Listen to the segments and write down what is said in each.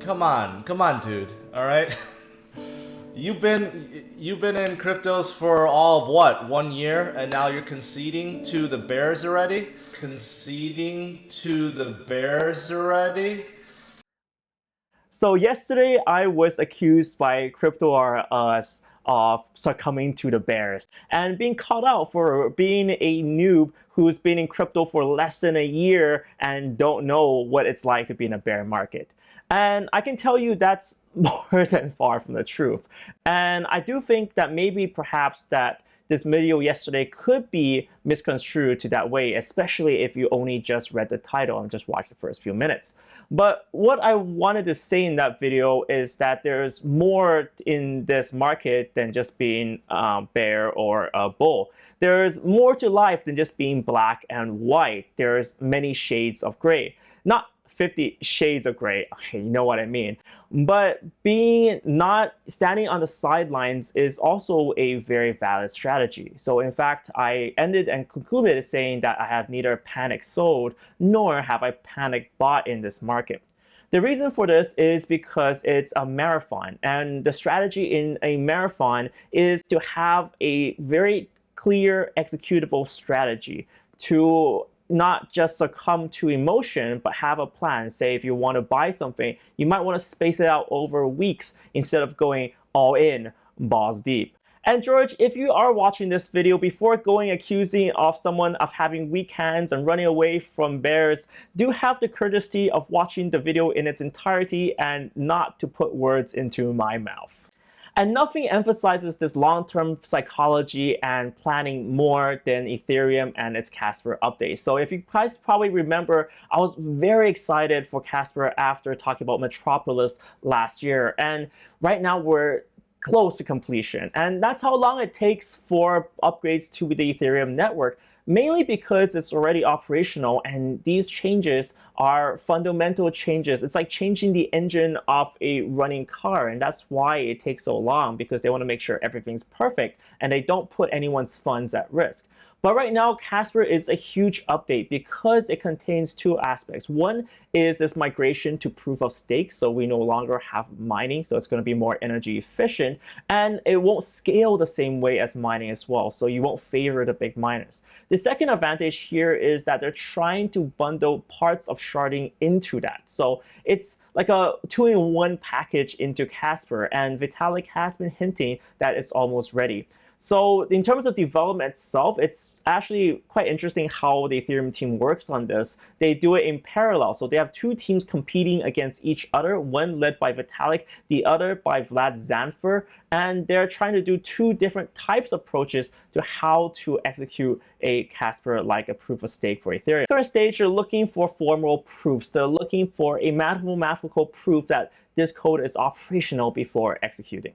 Come on, dude. All right. You've been in cryptos for all of what, 1 year, and now you're conceding to the bears already? Conceding to the bears already? So yesterday, I was accused by Cryptorsus of succumbing to the bears and being called out for being a noob who's been in crypto for less than a year and don't know what it's like to be in a bear market. And I can tell you that's more than far from the truth. And I do think that maybe perhaps that this video yesterday could be misconstrued to that way, especially if you only just read the title and just watched the first few minutes. But what I wanted to say in that video is that there's more in this market than just being bear or a bull. There's more to life than just being black and white. There's many shades of gray. Not 50 shades of gray, okay, you know what I mean. But being not standing on the sidelines is also a very valid strategy. So in fact, I ended and concluded saying that I have neither panic sold nor have I panic bought in this market. The reason for this is because it's a marathon, and the strategy in a marathon is to have a very clear executable strategy to not just succumb to emotion, but have a plan. Say if you want to buy something, you might want to space it out over weeks instead of going all in, balls deep. And George, if you are watching this video, before going accusing of someone of having weak hands and running away from bears, do have the courtesy of watching the video in its entirety and not to put words into my mouth. And nothing emphasizes this long-term psychology and planning more than Ethereum and its Casper update. So if you guys probably remember, I was very excited for Casper after talking about Metropolis last year. And right now we're close to completion. And that's how long it takes for upgrades to the Ethereum network, mainly because it's already operational and these changes are fundamental changes. It's like changing the engine of a running car, and that's why it takes so long, because they want to make sure everything's perfect and they don't put anyone's funds at risk. But right now, Casper is a huge update because it contains two aspects. One is this migration to proof of stake, so we no longer have mining, so it's going to be more energy efficient, and it won't scale the same way as mining as well, so you won't favor the big miners. The second advantage here is that they're trying to bundle parts of sharding into that. So it's like a two-in-one package into Casper, and Vitalik has been hinting that it's almost ready. So in terms of development itself, it's actually quite interesting how the Ethereum team works on this. They do it in parallel. So they have two teams competing against each other, one led by Vitalik, the other by Vlad Zanfer. And they're trying to do two different types of approaches to how to execute a Casper like a proof of stake for Ethereum. Current stage, you're looking for formal proofs. They're looking for a mathematical proof that this code is operational before executing.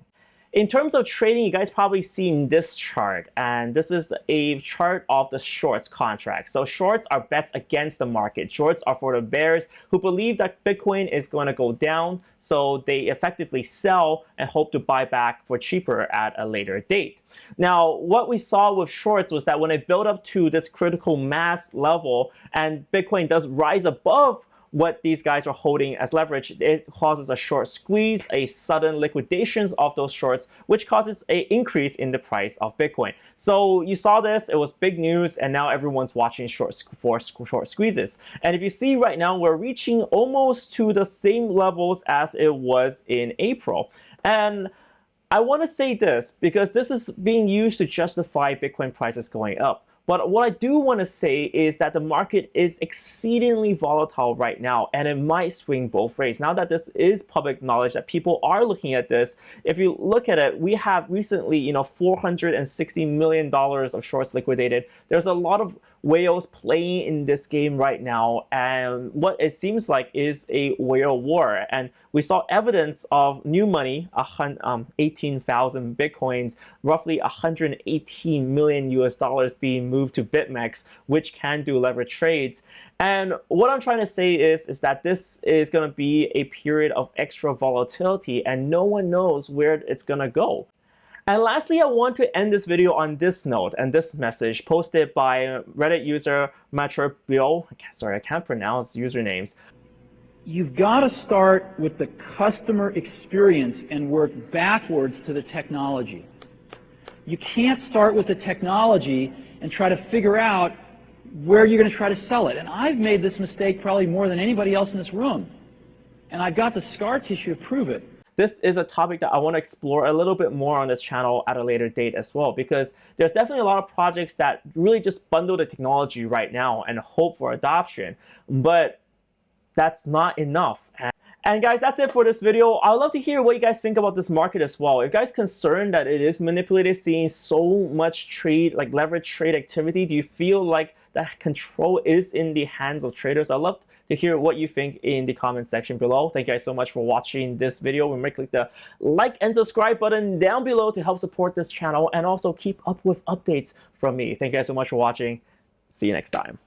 In terms of trading, you guys probably seen this chart, and this is a chart of the shorts contract. So shorts are bets against the market. Shorts are for the bears who believe that Bitcoin is going to go down, so they effectively sell and hope to buy back for cheaper at a later date. Now, what we saw with shorts was that when it built up to this critical mass level and Bitcoin does rise above what these guys are holding as leverage, it causes a short squeeze, a sudden liquidations of those shorts, which causes an increase in the price of Bitcoin. So you saw this, it was big news, and now everyone's watching short squeezes. And if you see right now, we're reaching almost to the same levels as it was in April. And I want to say this because this is being used to justify Bitcoin prices going up. But what I do want to say is that the market is exceedingly volatile right now, and it might swing both ways. Now that this is public knowledge, that people are looking at this, if you look at it, we have recently, $460 million of shorts liquidated. There's a lot of whales playing in this game right now, and what it seems like is a whale war. And we saw evidence of new money, 18,000 Bitcoins, roughly 118 million US dollars being moved to BitMEX, which can do leverage trades. And what I'm trying to say is that this is going to be a period of extra volatility, and no one knows where it's going to go. And lastly, I want to end this video on this note and this message posted by Reddit user Matrobio. Sorry, I can't pronounce usernames. you've got to start with the customer experience and work backwards to the technology. You can't start with the technology and try to figure out where you're going to try to sell it. And I've made this mistake probably more than anybody else in this room. And I've got the scar tissue to prove it. This is a topic that I want to explore a little bit more on this channel at a later date as well, because there's definitely a lot of projects that really just bundle the technology right now and hope for adoption, but that's not enough. And guys, that's it for this video. I'd love to hear what you guys think about this market as well. If you guys concerned that it is manipulated, seeing so much trade, like leverage trade activity, do you feel like that control is in the hands of traders? I'd love to hear what you think in the comment section below. Thank you guys so much for watching this video. Remember to click the like and subscribe button down below to help support this channel and also keep up with updates from me. Thank you guys so much for watching. See you next time.